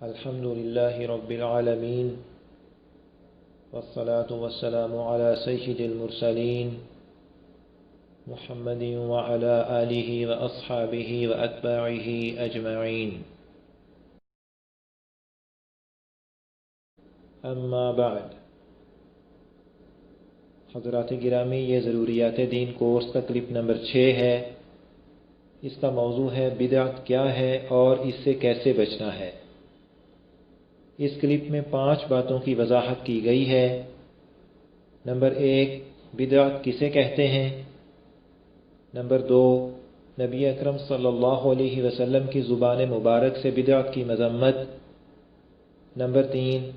الحمد لله رب العالمين والصلاة والسلام على سيد المرسلين محمد وعلى آله وأصحابه وأتباعه أجمعين اما بعد حضرات گرامی، یہ ضروریات دین کورس کا کلپ نمبر 6 ہے۔ اس کا موضوع ہے بدعت کیا ہے اور اس سے کیسے بچنا ہے۔ اس کلپ میں 5 باتوں کی وضاحت کی گئی ہے۔ نمبر 1، بدعت کسے کہتے ہیں۔ نمبر 2، نبی اکرم صلی اللہ علیہ وسلم کی زبان مبارک سے بدعت کی مذمت۔ نمبر 3،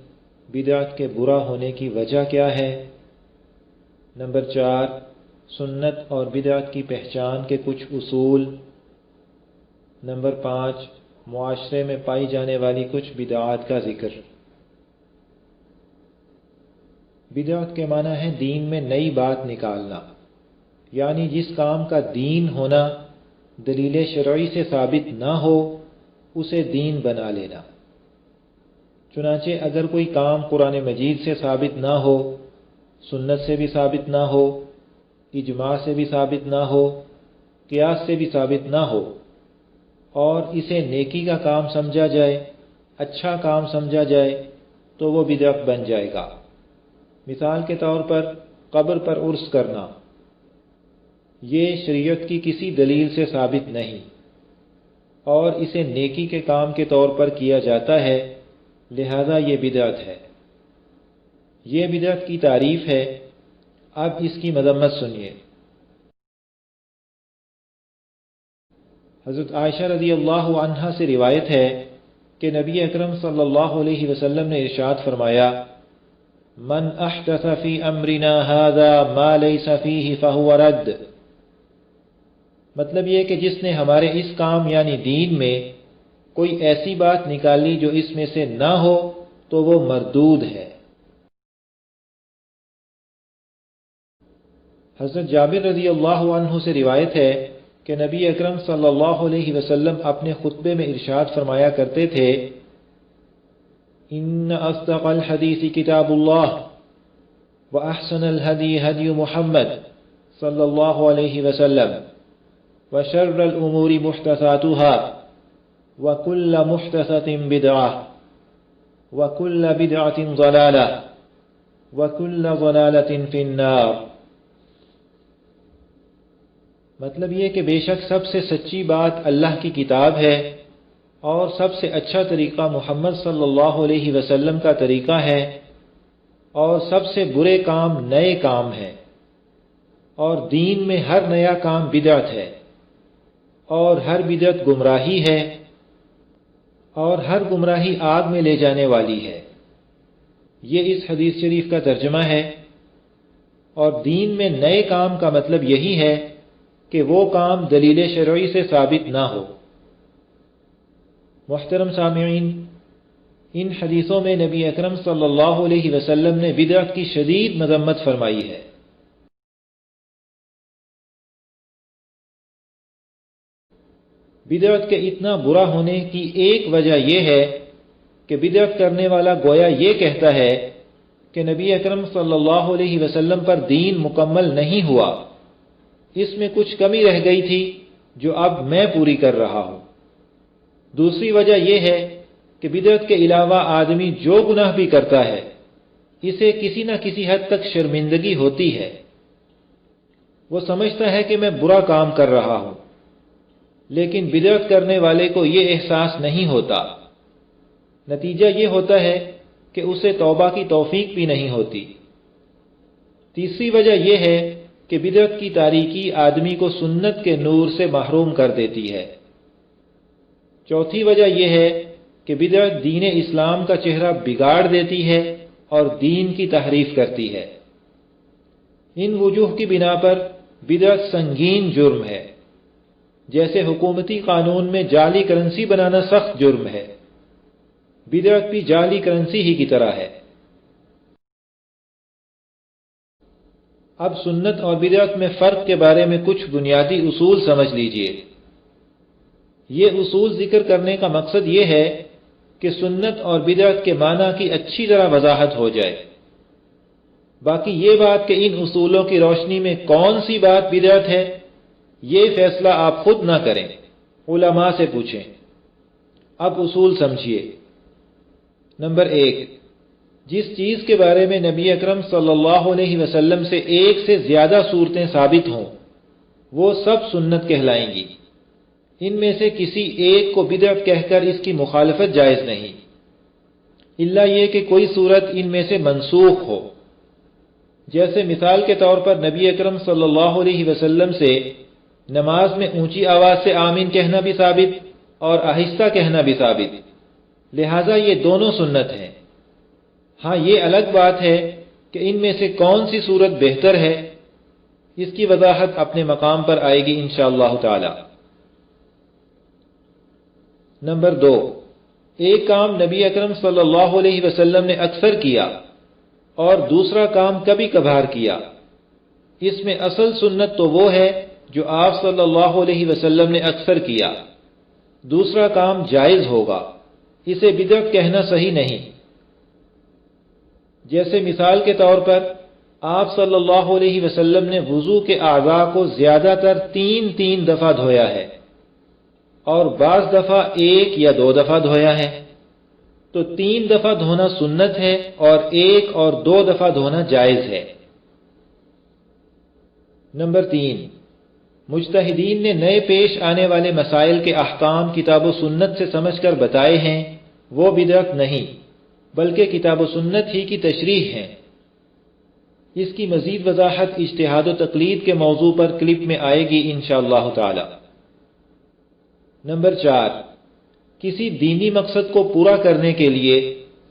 بدعت کے برا ہونے کی وجہ کیا ہے۔ نمبر 4، سنت اور بدعت کی پہچان کے کچھ اصول۔ نمبر 5، معاشرے میں پائی جانے والی کچھ بدعات کا ذکر۔ بدعت کے معنی ہے دین میں نئی بات نکالنا، یعنی جس کام کا دین ہونا دلیل شرعی سے ثابت نہ ہو اسے دین بنا لینا۔ چنانچہ اگر کوئی کام قرآن مجید سے ثابت نہ ہو، سنت سے بھی ثابت نہ ہو، اجماع سے بھی ثابت نہ ہو، قیاس سے بھی ثابت نہ ہو، اور اسے نیکی کا کام سمجھا جائے، اچھا کام سمجھا جائے، تو وہ بدعت بن جائے گا۔ مثال کے طور پر قبر پر عرس کرنا، یہ شریعت کی کسی دلیل سے ثابت نہیں، اور اسے نیکی کے کام کے طور پر کیا جاتا ہے، لہذا یہ بدعت ہے۔ یہ بدعت کی تعریف ہے۔ اب اس کی مذمت سنیے۔ حضرت عائشہ رضی اللہ عنہا سے روایت ہے کہ نبی اکرم صلی اللہ علیہ وسلم نے ارشاد فرمایا، من احدث فی امرنا هذا ما لیس فیہ فہو رد۔ مطلب یہ کہ جس نے ہمارے اس کام یعنی دین میں کوئی ایسی بات نکالی جو اس میں سے نہ ہو تو وہ مردود ہے۔ حضرت جابر رضی اللہ عنہ سے روایت ہے کہ نبی اکرم صلی اللہ علیہ وسلم اپنے خطبے میں ارشاد فرمایا کرتے تھے، ان اصدق الحدیث کتاب اللہ واحسن الہدی ہدی محمد صلی اللہ علیہ وسلم وشر الامور محدثاتها وکل محدثۃ بدعہ وکل بدعۃ ضلالہ وکل ضلالۃ فی النار۔ مطلب یہ کہ بے شک سب سے سچی بات اللہ کی کتاب ہے، اور سب سے اچھا طریقہ محمد صلی اللہ علیہ وسلم کا طریقہ ہے، اور سب سے برے کام نئے کام ہیں، اور دین میں ہر نیا کام بدعت ہے، اور ہر بدعت گمراہی ہے، اور ہر گمراہی آگ میں لے جانے والی ہے۔ یہ اس حدیث شریف کا ترجمہ ہے۔ اور دین میں نئے کام کا مطلب یہی ہے کہ وہ کام دلیل شرعی سے ثابت نہ ہو۔ محترم سامعین، ان حدیثوں میں نبی اکرم صلی اللہ علیہ وسلم نے بدعت کی شدید مذمت فرمائی ہے۔ بدعت کے اتنا برا ہونے کی ایک وجہ یہ ہے کہ بدعت کرنے والا گویا یہ کہتا ہے کہ نبی اکرم صلی اللہ علیہ وسلم پر دین مکمل نہیں ہوا، اس میں کچھ کمی رہ گئی تھی جو اب میں پوری کر رہا ہوں۔ دوسری وجہ یہ ہے کہ بدعت کے علاوہ آدمی جو گناہ بھی کرتا ہے اسے کسی نہ کسی حد تک شرمندگی ہوتی ہے۔ وہ سمجھتا ہے کہ میں برا کام کر رہا ہوں، لیکن بدعت کرنے والے کو یہ احساس نہیں ہوتا۔ نتیجہ یہ ہوتا ہے کہ اسے توبہ کی توفیق بھی نہیں ہوتی۔ تیسری وجہ یہ ہے کہ بدعت کی تاریکی آدمی کو سنت کے نور سے محروم کر دیتی ہے۔ چوتھی وجہ یہ ہے کہ بدعت دین اسلام کا چہرہ بگاڑ دیتی ہے اور دین کی تحریف کرتی ہے۔ ان وجوہ کی بنا پر بدعت سنگین جرم ہے۔ جیسے حکومتی قانون میں جعلی کرنسی بنانا سخت جرم ہے، بدعت بھی جعلی کرنسی ہی کی طرح ہے۔ اب سنت اور بدعت میں فرق کے بارے میں کچھ بنیادی اصول سمجھ لیجئے۔ یہ اصول ذکر کرنے کا مقصد یہ ہے کہ سنت اور بدعت کے معنی کی اچھی طرح وضاحت ہو جائے۔ باقی یہ بات کہ ان اصولوں کی روشنی میں کون سی بات بدعت ہے، یہ فیصلہ آپ خود نہ کریں، علماء سے پوچھیں۔ اب اصول سمجھیے۔ نمبر 1، جس چیز کے بارے میں نبی اکرم صلی اللہ علیہ وسلم سے ایک سے زیادہ صورتیں ثابت ہوں وہ سب سنت کہلائیں گی۔ ان میں سے کسی ایک کو بدعت کہہ کر اس کی مخالفت جائز نہیں، الا یہ کہ کوئی صورت ان میں سے منسوخ ہو۔ جیسے مثال کے طور پر نبی اکرم صلی اللہ علیہ وسلم سے نماز میں اونچی آواز سے آمین کہنا بھی ثابت اور آہستہ کہنا بھی ثابت، لہذا یہ دونوں سنت ہیں۔ ہاں یہ الگ بات ہے کہ ان میں سے کون سی صورت بہتر ہے، اس کی وضاحت اپنے مقام پر آئے گی انشاءاللہ تعالی۔ نمبر 2، ایک کام نبی اکرم صلی اللہ علیہ وسلم نے اکثر کیا اور دوسرا کام کبھی کبھار کیا، اس میں اصل سنت تو وہ ہے جو آپ صلی اللہ علیہ وسلم نے اکثر کیا، دوسرا کام جائز ہوگا، اسے بدعت کہنا صحیح نہیں۔ جیسے مثال کے طور پر آپ صلی اللہ علیہ وسلم نے وضو کے اعضاء کو زیادہ تر 3 دفعہ دھویا ہے اور بعض دفعہ 1 یا 2 دفعہ دھویا ہے، تو 3 دفعہ دھونا سنت ہے اور 1 اور 2 دفعہ دھونا جائز ہے۔ نمبر 3، مجتہدین نے نئے پیش آنے والے مسائل کے احکام کتاب و سنت سے سمجھ کر بتائے ہیں، وہ بدعت نہیں بلکہ کتاب و سنت ہی کی تشریح ہے۔ اس کی مزید وضاحت اجتہاد و تقلید کے موضوع پر کلپ میں آئے گی انشاءاللہ تعالی۔ نمبر 4، کسی دینی مقصد کو پورا کرنے کے لیے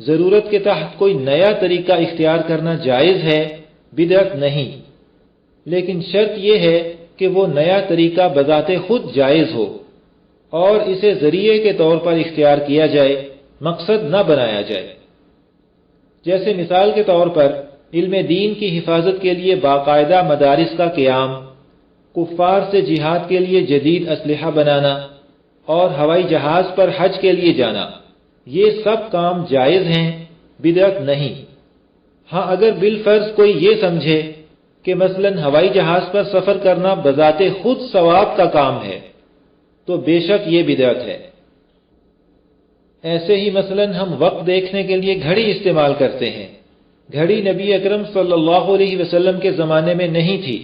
ضرورت کے تحت کوئی نیا طریقہ اختیار کرنا جائز ہے، بدعت نہیں، لیکن شرط یہ ہے کہ وہ نیا طریقہ بذات خود جائز ہو اور اسے ذریعے کے طور پر اختیار کیا جائے، مقصد نہ بنایا جائے۔ جیسے مثال کے طور پر علم دین کی حفاظت کے لیے باقاعدہ مدارس کا قیام، کفار سے جہاد کے لیے جدید اسلحہ بنانا اور ہوائی جہاز پر حج کے لیے جانا، یہ سب کام جائز ہیں، بدعت نہیں۔ ہاں اگر بالفرض کوئی یہ سمجھے کہ مثلا ہوائی جہاز پر سفر کرنا بذات خود ثواب کا کام ہے تو بے شک یہ بدعت ہے۔ ایسے ہی مثلا ہم وقت دیکھنے کے لیے گھڑی استعمال کرتے ہیں، گھڑی نبی اکرم صلی اللہ علیہ وسلم کے زمانے میں نہیں تھی،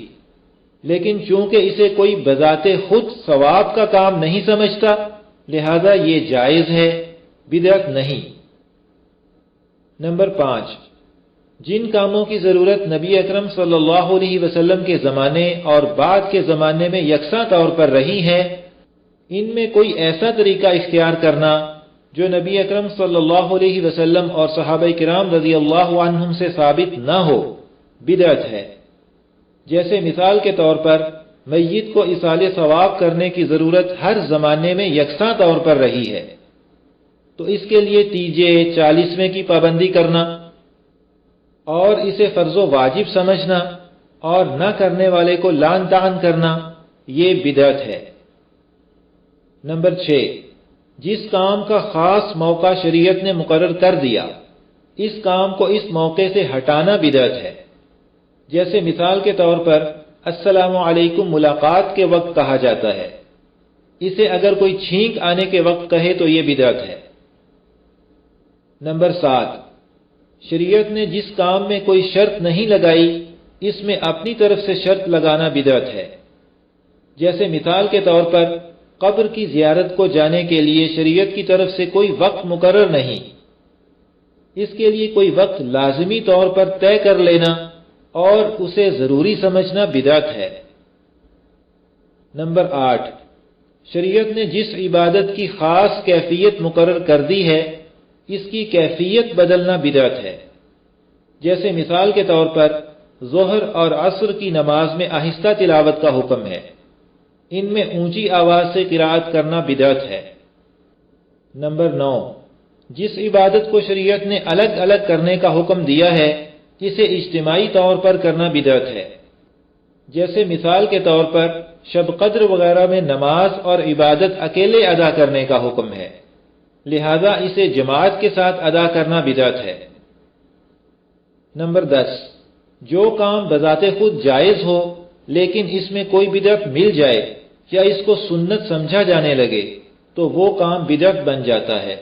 لیکن چونکہ اسے کوئی بذات خود ثواب کا کام نہیں سمجھتا لہذا یہ جائز ہے، بدعت نہیں۔ نمبر 5، جن کاموں کی ضرورت نبی اکرم صلی اللہ علیہ وسلم کے زمانے اور بعد کے زمانے میں یکساں طور پر رہی ہے، ان میں کوئی ایسا طریقہ اختیار کرنا جو نبی اکرم صلی اللہ علیہ وسلم اور صحابہ کرام رضی اللہ عنہم سے ثابت نہ ہو، بدعت ہے۔ جیسے مثال کے طور پر میت کو ایصال ثواب کرنے کی ضرورت ہر زمانے میں یکساں طور پر رہی ہے، تو اس کے لیے تیجے 40ویں کی پابندی کرنا اور اسے فرض و واجب سمجھنا اور نہ کرنے والے کو لعن طعن کرنا، یہ بدعت ہے۔ نمبر 6، جس کام کا خاص موقع شریعت نے مقرر کر دیا، اس کام کو اس موقع سے ہٹانا بدعت ہے۔ جیسے مثال کے طور پر السلام علیکم ملاقات کے وقت کہا جاتا ہے، اسے اگر کوئی چھینک آنے کے وقت کہے تو یہ بدعت ہے۔ نمبر 7، شریعت نے جس کام میں کوئی شرط نہیں لگائی اس میں اپنی طرف سے شرط لگانا بدعت ہے۔ جیسے مثال کے طور پر قبر کی زیارت کو جانے کے لیے شریعت کی طرف سے کوئی وقت مقرر نہیں، اس کے لیے کوئی وقت لازمی طور پر طے کر لینا اور اسے ضروری سمجھنا بدعت ہے۔ نمبر 8، شریعت نے جس عبادت کی خاص کیفیت مقرر کر دی ہے اس کی کیفیت بدلنا بدعت ہے۔ جیسے مثال کے طور پر ظہر اور عصر کی نماز میں آہستہ تلاوت کا حکم ہے، ان میں اونچی آواز سے قرأت کرنا بدعت ہے۔ نمبر 9، جس عبادت کو شریعت نے الگ الگ کرنے کا حکم دیا ہے اسے اجتماعی طور پر کرنا بدعت ہے۔ جیسے مثال کے طور پر شب قدر وغیرہ میں نماز اور عبادت اکیلے ادا کرنے کا حکم ہے، لہذا اسے جماعت کے ساتھ ادا کرنا بدعت ہے۔ نمبر 10، جو کام بذات خود جائز ہو لیکن اس میں کوئی بدعت مل جائے یا اس کو سنت سمجھا جانے لگے تو وہ کام بدعت بن جاتا ہے۔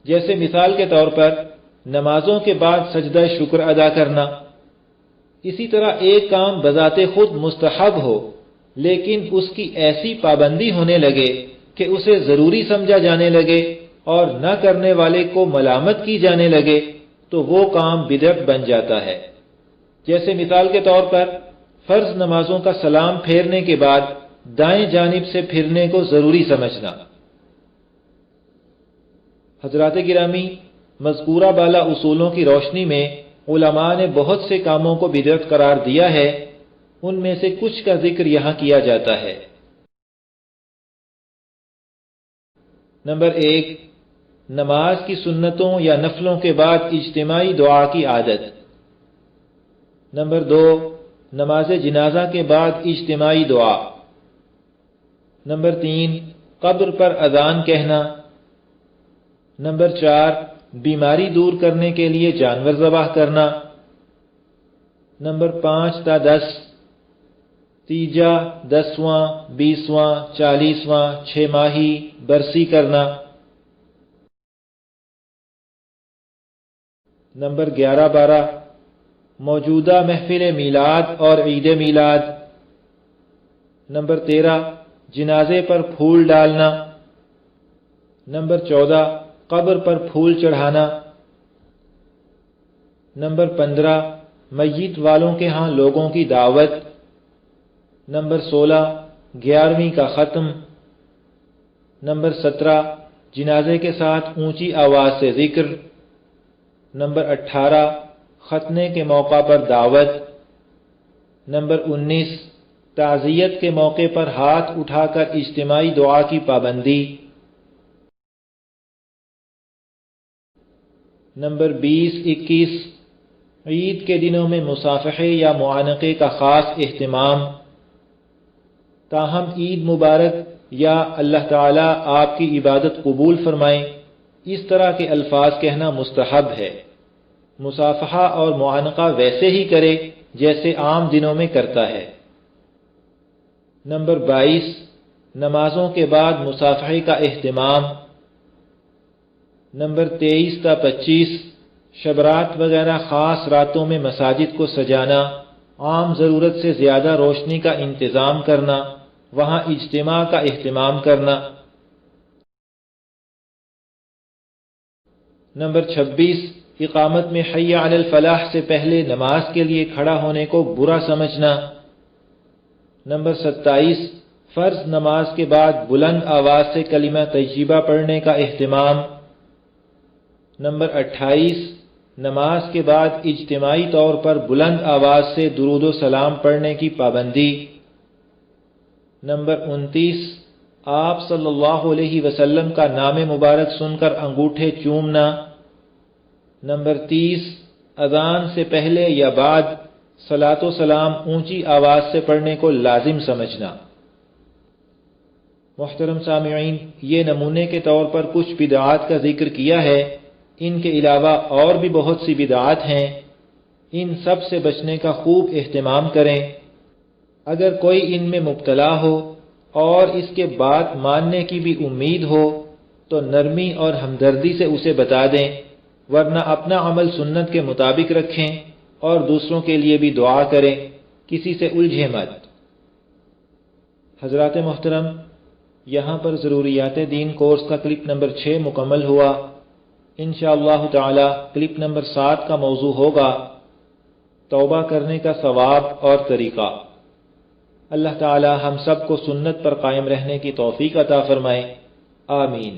جیسے مثال کے طور پر نمازوں کے بعد سجدہ شکر ادا کرنا۔ اسی طرح ایک کام بذات خود مستحب ہو لیکن اس کی ایسی پابندی ہونے لگے کہ اسے ضروری سمجھا جانے لگے اور نہ کرنے والے کو ملامت کی جانے لگے تو وہ کام بدعت بن جاتا ہے۔ جیسے مثال کے طور پر فرض نمازوں کا سلام پھیرنے کے بعد دائیں جانب سے پھرنے کو ضروری سمجھنا۔ حضرات گرامی، مذکورہ بالا اصولوں کی روشنی میں علماء نے بہت سے کاموں کو بدعت قرار دیا ہے، ان میں سے کچھ کا ذکر یہاں کیا جاتا ہے۔ نمبر 1، نماز کی سنتوں یا نفلوں کے بعد اجتماعی دعا کی عادت۔ نمبر 2، نماز جنازہ کے بعد اجتماعی دعا۔ نمبر 3، قبر پر اذان کہنا۔ نمبر 4، بیماری دور کرنے کے لیے جانور ذبح کرنا۔ نمبر 5 تا 10، تیجا، 10واں، 20واں، 40واں، 6 ماہی، برسی کرنا۔ نمبر 11-12، موجودہ محفل میلاد اور عید میلاد۔ نمبر 13، جنازے پر پھول ڈالنا۔ نمبر 14، قبر پر پھول چڑھانا۔ نمبر 15، میت والوں کے ہاں لوگوں کی دعوت۔ نمبر 16، 11ویں کا ختم۔ نمبر 17، جنازے کے ساتھ اونچی آواز سے ذکر۔ نمبر 18، ختنے کے موقع پر دعوت۔ نمبر 19، تعزیت کے موقع پر ہاتھ اٹھا کر اجتماعی دعا کی پابندی۔ نمبر 20-21، عید کے دنوں میں مصافحے یا معانقے کا خاص اہتمام۔ تاہم عید مبارک یا اللہ تعالیٰ آپ کی عبادت قبول فرمائیں اس طرح کے الفاظ کہنا مستحب ہے۔ مصافحہ اور معانقہ ویسے ہی کرے جیسے عام دنوں میں کرتا ہے۔ نمبر 22، نمازوں کے بعد مصافحے کا اہتمام۔ نمبر 23 تا 25، شبرات وغیرہ خاص راتوں میں مساجد کو سجانا، عام ضرورت سے زیادہ روشنی کا انتظام کرنا، وہاں اجتماع کا اہتمام کرنا۔ نمبر 26، اقامت میں حی علی الفلاح سے پہلے نماز کے لیے کھڑا ہونے کو برا سمجھنا۔ نمبر 27، فرض نماز کے بعد بلند آواز سے کلمہ طیبہ پڑھنے کا اہتمام۔ نمبر 28، نماز کے بعد اجتماعی طور پر بلند آواز سے درود و سلام پڑھنے کی پابندی۔ نمبر 29، آپ صلی اللہ علیہ وسلم کا نام مبارک سن کر انگوٹھے چومنا۔ نمبر 30، اذان سے پہلے یا بعد صلاۃ و سلام اونچی آواز سے پڑھنے کو لازم سمجھنا۔ محترم سامعین، یہ نمونے کے طور پر کچھ بدعات کا ذکر کیا ہے، ان کے علاوہ اور بھی بہت سی بدعات ہیں، ان سب سے بچنے کا خوب اہتمام کریں۔ اگر کوئی ان میں مبتلا ہو اور اس کے بعد ماننے کی بھی امید ہو تو نرمی اور ہمدردی سے اسے بتا دیں، ورنہ اپنا عمل سنت کے مطابق رکھیں اور دوسروں کے لیے بھی دعا کریں، کسی سے الجھے مت۔ حضرات محترم، یہاں پر ضروریات دین کورس کا کلپ نمبر 6 مکمل ہوا۔ انشاءاللہ تعالی کلپ نمبر 7 کا موضوع ہوگا توبہ کرنے کا ثواب اور طریقہ۔ اللہ تعالی ہم سب کو سنت پر قائم رہنے کی توفیق عطا فرمائے، آمین۔